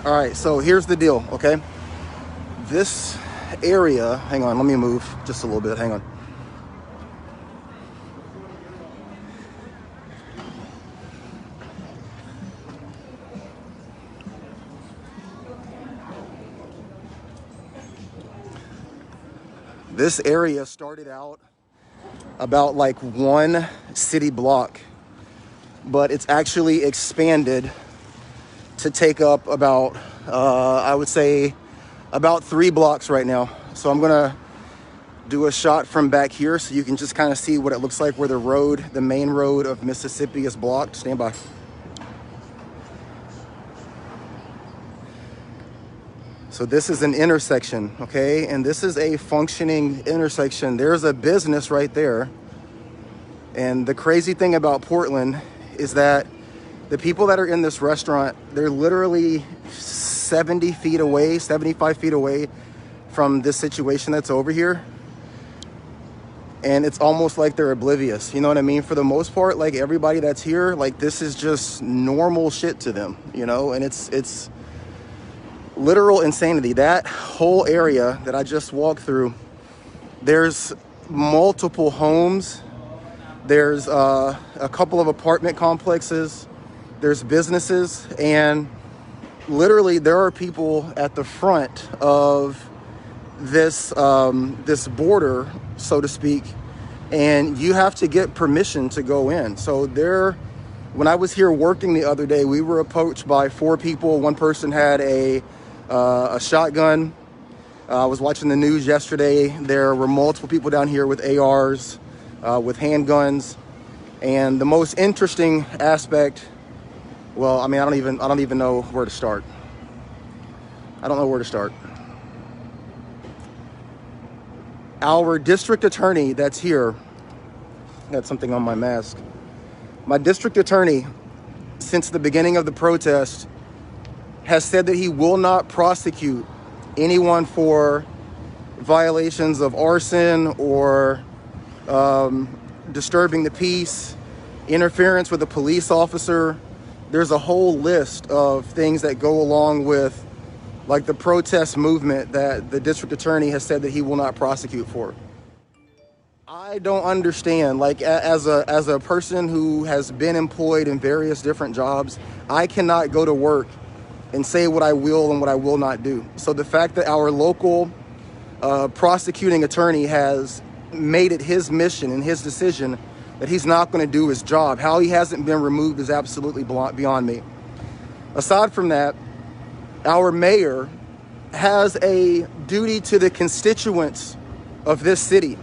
All right, so here's the deal, okay? This area, hang on, let me move just a little bit, hang on. This area started out about like one city block, but it's actually expanded to take up about, I would say, about 3 blocks right now. So I'm gonna do a shot from back here so you can just kind of see what it looks like where the main road of Mississippi is blocked. Stand by. So this is an intersection, okay? And this is a functioning intersection. There's a business right there. And the crazy thing about Portland is that the people that are in this restaurant, they're literally 70 feet away, 75 feet away from this situation that's over here. And it's almost like they're oblivious, you know what I mean? For the most part, like everybody that's here, like this is just normal shit to them, you know? And it's literal insanity. That whole area that I just walked through, there's multiple homes. There's a couple of apartment complexes. There's businesses, and literally there are people at the front of this this border, so to speak, and you have to get permission to go in. So when I was here working the other day, we were approached by 4 people. One person had a shotgun. I was watching the news yesterday. There were multiple people down here with ARs, with handguns, and the most interesting aspect. Well, I mean, I don't even know where to start. I don't know where to start. Our district attorney that's here, got something on my mask. My district attorney, since the beginning of the protest, has said that he will not prosecute anyone for violations of arson or disturbing the peace, interference with a police officer. There's a whole list of things that go along with like the protest movement that the district attorney has said that he will not prosecute for. I don't understand, like as a person who has been employed in various different jobs, I cannot go to work and say what I will and what I will not do. So the fact that our local prosecuting attorney has made it his mission and his decision that he's not going to do his job, how he hasn't been removed is absolutely beyond me. Aside from that, our mayor has a duty to the constituents of this city.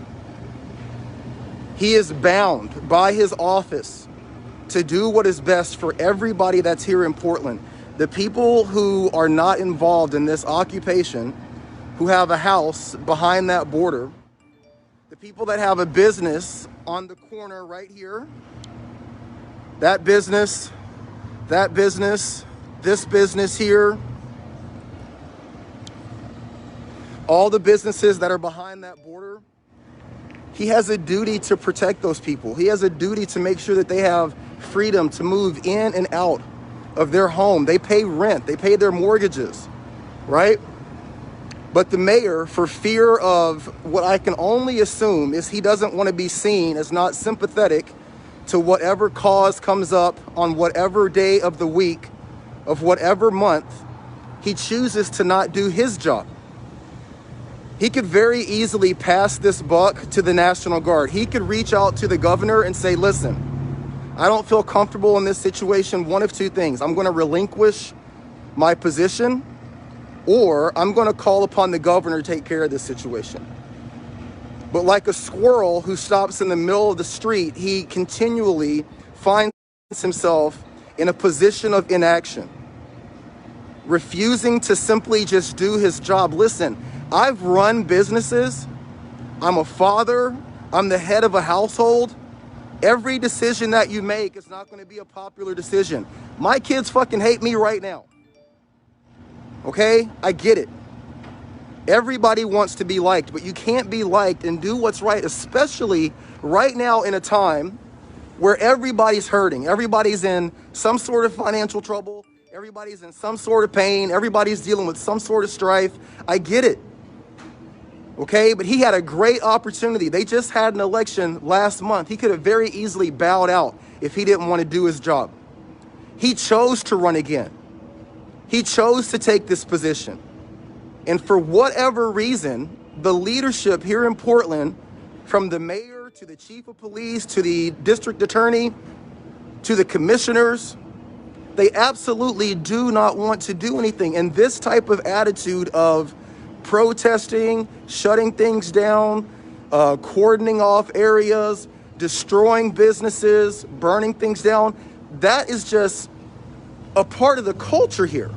He is bound by his office to do what is best for everybody that's here in Portland. The people who are not involved in this occupation, who have a house behind that border, the people that have a business on the corner right here, that business, this business here, all the businesses that are behind that border, he has a duty to protect those people. He has a duty to make sure that they have freedom to move in and out of their home. They pay rent, they pay their mortgages, right? But the mayor, for fear of what I can only assume is he doesn't want to be seen as not sympathetic to whatever cause comes up on whatever day of the week of whatever month, he chooses to not do his job. He could very easily pass this buck to the National Guard. He could reach out to the governor and say, listen, I don't feel comfortable in this situation. One of 2 things. I'm going to relinquish my position, or I'm going to call upon the governor to take care of this situation. But like a squirrel who stops in the middle of the street, he continually finds himself in a position of inaction, refusing to simply just do his job. Listen, I've run businesses. I'm a father. I'm the head of a household. Every decision that you make is not going to be a popular decision. My kids fucking hate me right now. Okay? I get it. Everybody wants to be liked, but you can't be liked and do what's right, especially right now in a time where everybody's hurting. Everybody's in some sort of financial trouble. Everybody's in some sort of pain. Everybody's dealing with some sort of strife. I get it. Okay, but he had a great opportunity. They just had an election last month. He could have very easily bowed out if he didn't want to do his job. He chose to run again. He chose to take this position. And for whatever reason, the leadership here in Portland, from the mayor to the chief of police to the district attorney to the commissioners, they absolutely do not want to do anything. And this type of attitude of protesting, shutting things down, cordoning off areas, destroying businesses, burning things down, that is just a part of the culture here.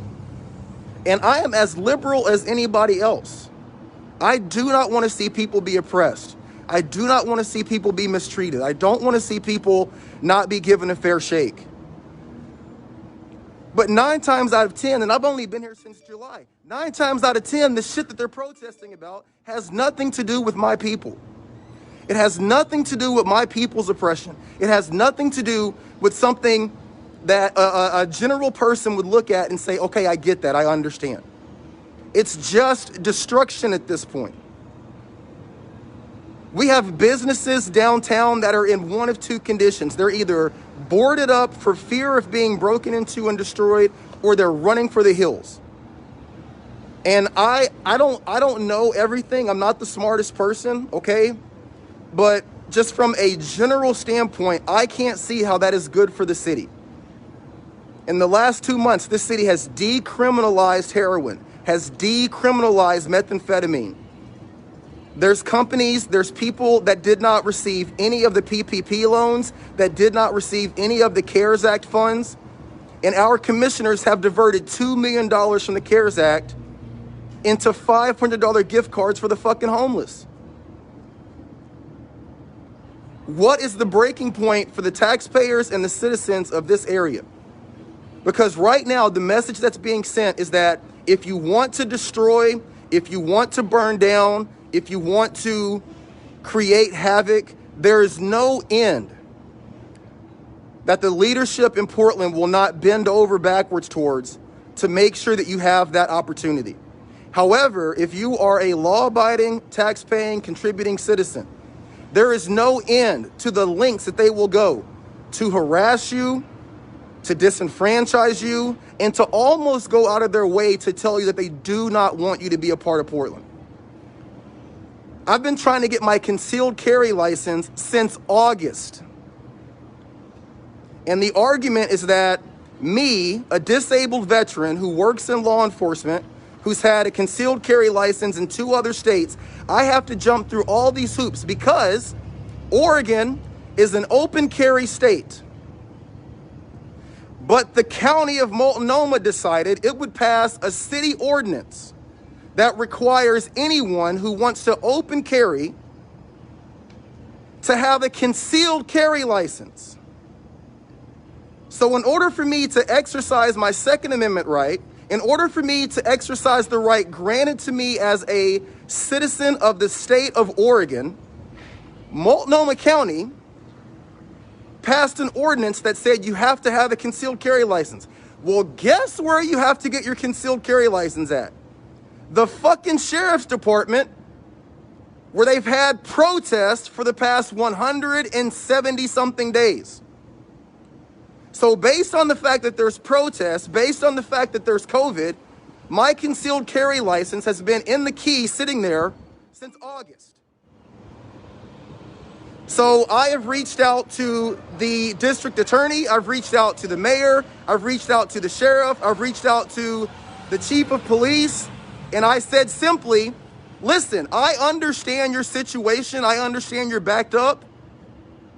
And I am as liberal as anybody else. I do not want to see people be oppressed. I do not want to see people be mistreated. I don't want to see people not be given a fair shake. But 9 times out of 10, and I've only been here since July, 9 times out of 10, the shit that they're protesting about has nothing to do with my people. It has nothing to do with my people's oppression. It has nothing to do with something that a general person would look at and say, okay, I get that, I understand. It's just destruction at this point. We have businesses downtown that are in one of two conditions. They're either boarded up for fear of being broken into and destroyed, or they're running for the hills. And I don't know everything. I'm not the smartest person, okay? But just from a general standpoint, I can't see how that is good for the city. In the last 2 months, this city has decriminalized heroin, has decriminalized methamphetamine. There's companies, there's people that did not receive any of the PPP loans, that did not receive any of the CARES Act funds. And our commissioners have diverted $2 million from the CARES Act into $500 gift cards for the fucking homeless. What is the breaking point for the taxpayers and the citizens of this area? Because right now, the message that's being sent is that if you want to destroy, if you want to burn down, if you want to create havoc, there is no end that the leadership in Portland will not bend over backwards towards to make sure that you have that opportunity. However, if you are a law-abiding, tax-paying, contributing citizen, there is no end to the lengths that they will go to harass you, to disenfranchise you, and to almost go out of their way to tell you that they do not want you to be a part of Portland. I've been trying to get my concealed carry license since August. And the argument is that me, a disabled veteran who works in law enforcement, who's had a concealed carry license in 2 other states, I have to jump through all these hoops because Oregon is an open carry state. But the county of Multnomah decided it would pass a city ordinance that requires anyone who wants to open carry to have a concealed carry license. So in order for me to exercise my Second Amendment right, in order for me to exercise the right granted to me as a citizen of the state of Oregon, Multnomah County passed an ordinance that said you have to have a concealed carry license. Well, guess where you have to get your concealed carry license at? The fucking sheriff's department, where they've had protests for the past 170 something days. So based on the fact that there's protests, based on the fact that there's COVID, my concealed carry license has been in the key sitting there since August. So I have reached out to the district attorney, I've reached out to the mayor, I've reached out to the sheriff, I've reached out to the chief of police, and I said simply, listen, I understand your situation, I understand you're backed up,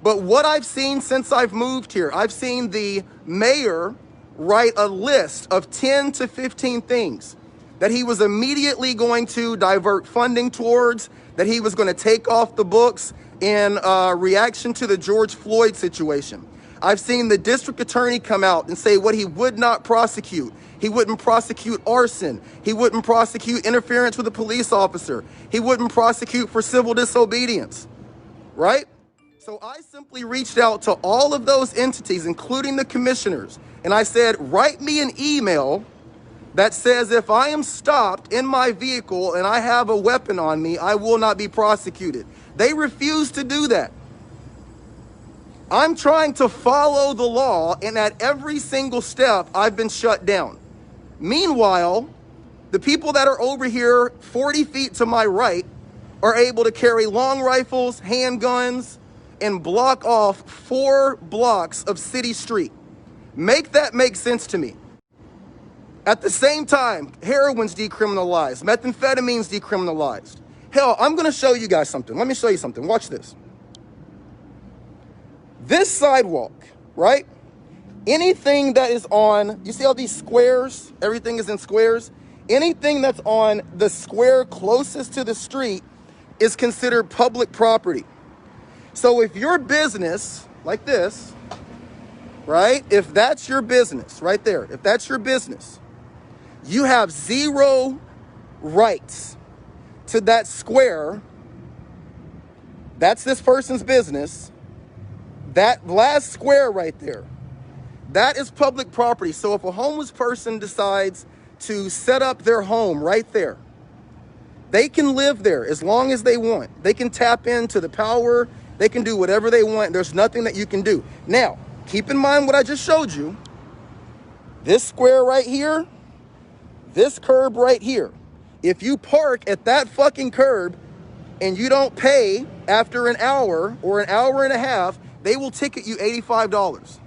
but what I've seen since I've moved here, I've seen the mayor write a list of 10 to 15 things that he was immediately going to divert funding towards, that he was going to take off the books in reaction to the George Floyd situation. I've seen the district attorney come out and say what he would not prosecute. He wouldn't prosecute arson. He wouldn't prosecute interference with a police officer. He wouldn't prosecute for civil disobedience, right? So I simply reached out to all of those entities, including the commissioners, and I said, write me an email that says if I am stopped in my vehicle and I have a weapon on me, I will not be prosecuted. They refuse to do that. I'm trying to follow the law, and at every single step, I've been shut down. Meanwhile, the people that are over here 40 feet to my right are able to carry long rifles, handguns, and block off 4 blocks of city street. Make that make sense to me. At the same time, heroin's decriminalized, methamphetamine's decriminalized. Hell, I'm gonna show you guys something. Let me show you something. Watch this. This sidewalk, right? Anything that is on, you see all these squares? Everything is in squares. Anything that's on the square closest to the street is considered public property. So if your business, like this, right? If that's your business, right there, if that's your business, you have 0 rights to that square. That's this person's business. That last square right there, that is public property. So if a homeless person decides to set up their home right there, they can live there as long as they want. They can tap into the power. They can do whatever they want. There's nothing that you can do. Now, keep in mind what I just showed you. This square right here, this curb right here. If you park at that fucking curb and you don't pay after an hour or an hour and a half, they will ticket you $85.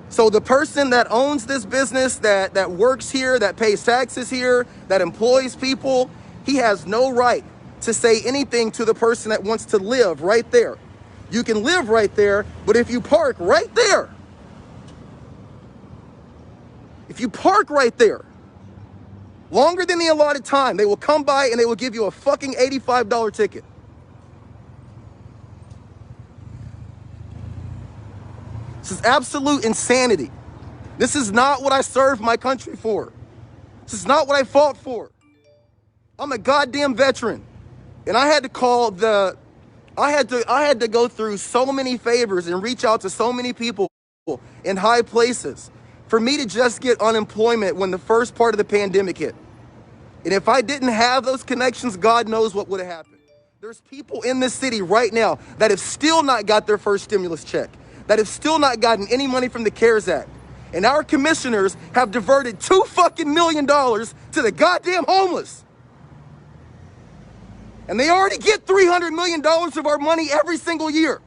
So the person that owns this business, that works here, that pays taxes here, that employs people, he has no right to say anything to the person that wants to live right there. You can live right there, but if you park right there, if you park right there, longer than the allotted time, they will come by and they will give you a fucking $85 ticket. This is absolute insanity. This is not what I served my country for. This is not what I fought for. I'm a goddamn veteran. And I had to call I had to go through so many favors and reach out to so many people in high places for me to just get unemployment when the first part of the pandemic hit. And if I didn't have those connections, God knows what would have happened. There's people in this city right now that have still not got their first stimulus check, that have still not gotten any money from the CARES Act. And our commissioners have diverted $2 fucking million to the goddamn homeless. And they already get $300 million of our money every single year.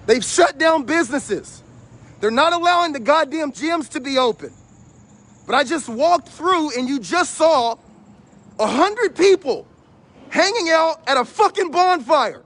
They've shut down businesses. They're not allowing the goddamn gyms to be open. But I just walked through and you just saw 100 people hanging out at a fucking bonfire.